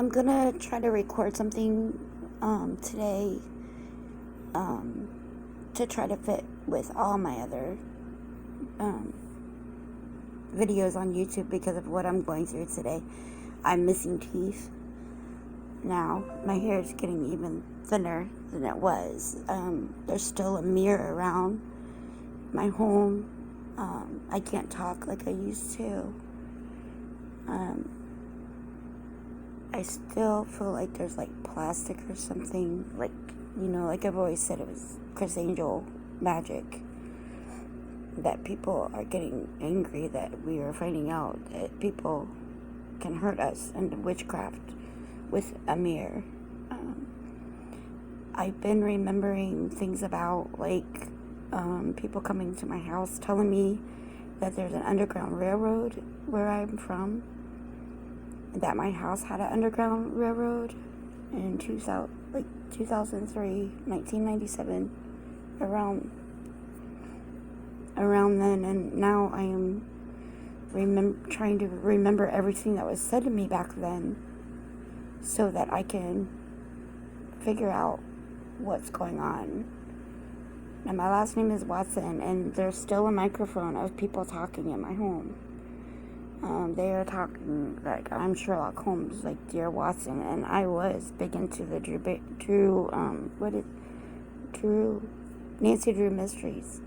I'm gonna try to record something today to try to fit with all my other um, videos on YouTube because of what I'm going through today. I'm missing teeth now. My hair is getting even thinner than it was. There's still a mirror around my home. I can't talk like I used to. I still feel like there's like plastic or something, like, like I've always said, it was Chris Angel magic, that people are getting angry that we are finding out that people can hurt us and witchcraft with a mirror. I've been remembering things about like people coming to my house telling me that there's an underground railroad where I'm from, that my house had an underground railroad in 2003, 1997, around then, and now I am trying to remember everything that was said to me back then so that I can figure out what's going on. Now, my last name is Watson, and there's still a microphone of people talking in my home. They are talking like I'm Sherlock Holmes, like Dear Watson, and I was big into the Nancy Drew mysteries,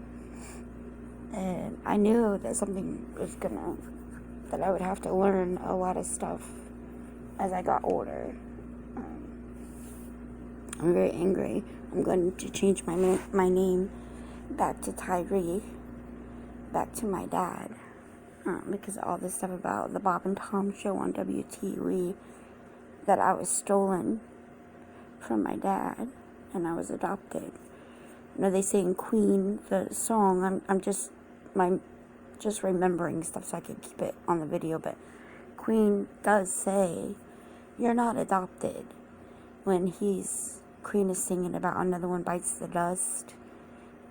and I knew that something was that I would have to learn a lot of stuff as I got older. I'm very angry. I'm going to change my name back to Tyree, back to my dad. Because of all this stuff about the Bob and Tom show on WTV, that I was stolen from my dad and I was adopted. They sing Queen, the song. I'm just remembering stuff so I could keep it on the video. But Queen does say, "You're not adopted," when Queen is singing about another one bites the dust.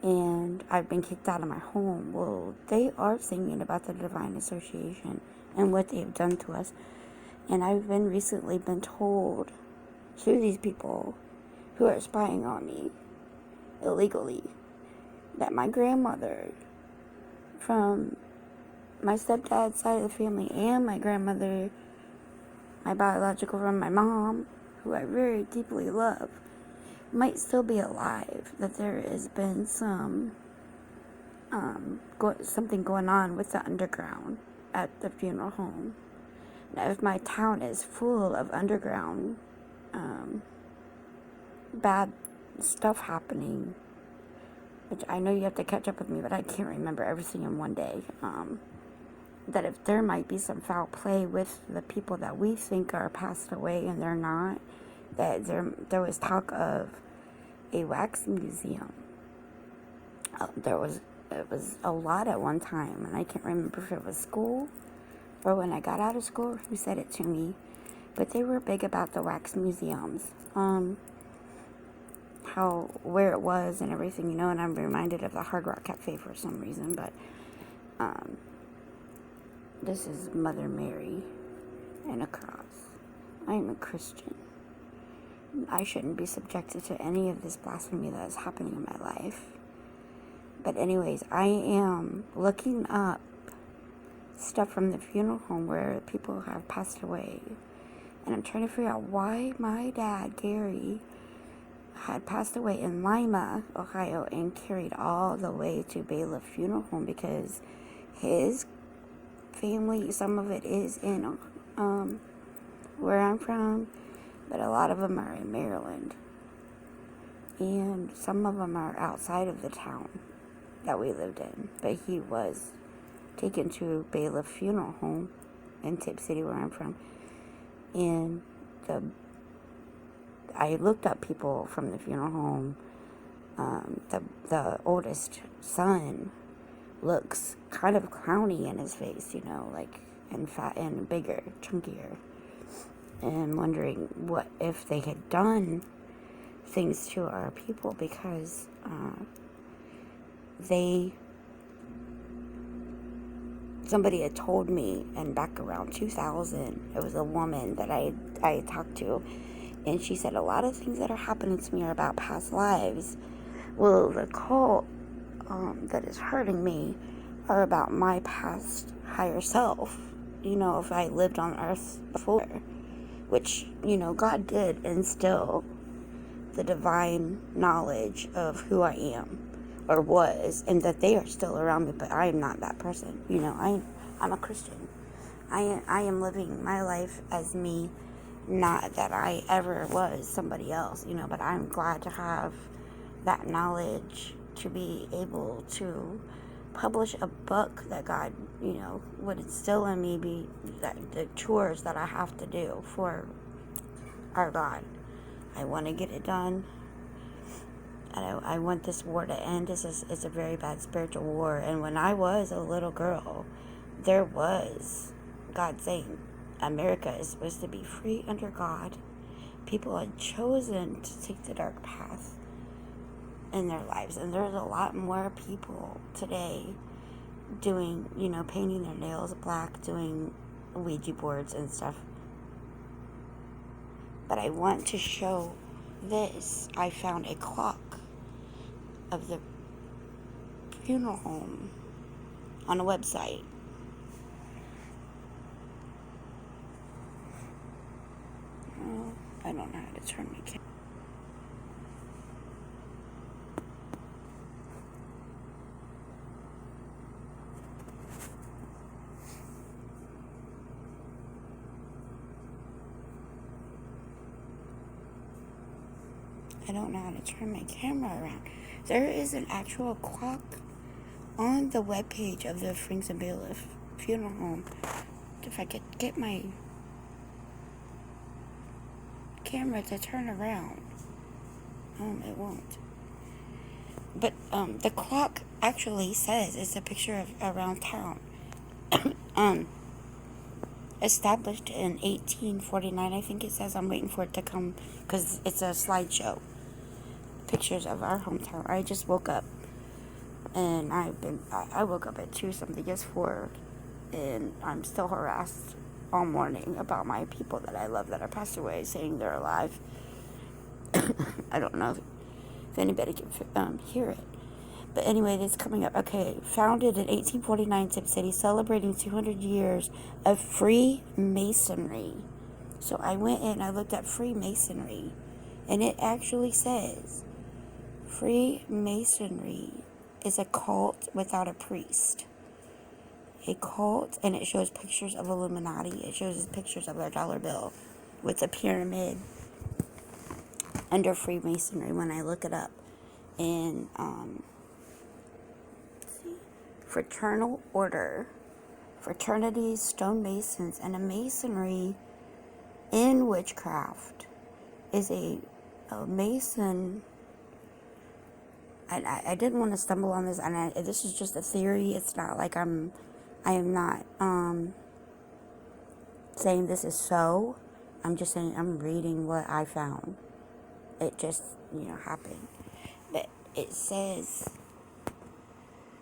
And I've been kicked out of my home. Well, they are singing about the Divine Association and what they've done to us. And I've recently been told through these people who are spying on me illegally that my grandmother from my stepdad's side of the family and my grandmother, my biological from my mom, who I very deeply love, might still be alive, that there has been something going on with the underground at the funeral home. Now, if my town is full of underground bad stuff happening, which I know you have to catch up with me, but I can't remember everything in one day, that if there might be some foul play with the people that we think are passed away and they're not, that there was talk of a wax museum. It was a lot at one time, and I can't remember if it was school or when I got out of school who said it to me, but they were big about the wax museums, where it was and everything, and I'm reminded of the Hard Rock Cafe for some reason. But this is Mother Mary and a cross. I am a Christian. I shouldn't be subjected to any of this blasphemy that is happening in my life. But anyways, I am looking up stuff from the funeral home where people have passed away. And I'm trying to figure out why my dad, Gary, had passed away in Lima, Ohio, and carried all the way to Bailiff Funeral Home, because his family, some of it is in where I'm from, but a lot of them are in Maryland, and some of them are outside of the town that we lived in. But he was taken to Bailiff Funeral Home in Tip City, where I'm from, and I looked up people from the funeral home. The oldest son looks kind of clowny in his face, like, and fat and bigger, chunkier. And wondering what if they had done things to our people, because they somebody had told me, and back around 2000, it was a woman that I talked to, and she said a lot of things that are happening to me are about past lives. Well, the cult that is hurting me are about my past higher self. If I lived on earth before, which, God did instill the divine knowledge of who I am or was, and that they are still around me, but I am not that person. I'm a Christian. I am living my life as me, not that I ever was somebody else, but I'm glad to have that knowledge to be able to publish a book that God, would instill in me, be that the chores that I have to do for our God. I want to get it done. And I want this war to end. It's a very bad spiritual war. And when I was a little girl, there was God saying, America is supposed to be free under God. People had chosen to take the dark path in their lives. And there's a lot more people today doing, painting their nails black, doing Ouija boards and stuff. But I want to show this. I found a clock of the funeral home on a website. Oh, I don't know how to turn my camera. I don't know how to turn my camera around. There is an actual clock on the webpage of the Franks and Bailiff funeral home. If I could get my camera to turn around, it won't. But the clock actually says it's a picture of around town. Established in 1849, I think it says. I'm waiting for it to come because it's a slideshow. Pictures of our hometown. I just woke up, and I woke up at 2 something, it's 4, and I'm still harassed all morning about my people that I love that are passed away, saying they're alive. I don't know if anybody can hear it. But anyway, it's coming up. Okay, founded in 1849, Tip City, celebrating 200 years of Freemasonry. So I went in, I looked at Freemasonry, and it actually says Freemasonry is a cult without a priest. A cult, and it shows pictures of Illuminati. It shows pictures of a dollar bill with a pyramid under Freemasonry when I look it up. And fraternal order, fraternities, stonemasons, and a masonry in witchcraft is a mason. I didn't want to stumble on this, and this is just a theory. It's not like I am not saying this is so. I'm just saying I'm reading what I found. It just, happened. But it says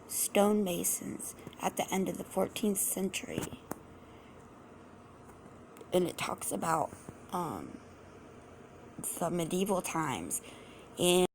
stonemasons at the end of the 14th century. And it talks about the medieval times. And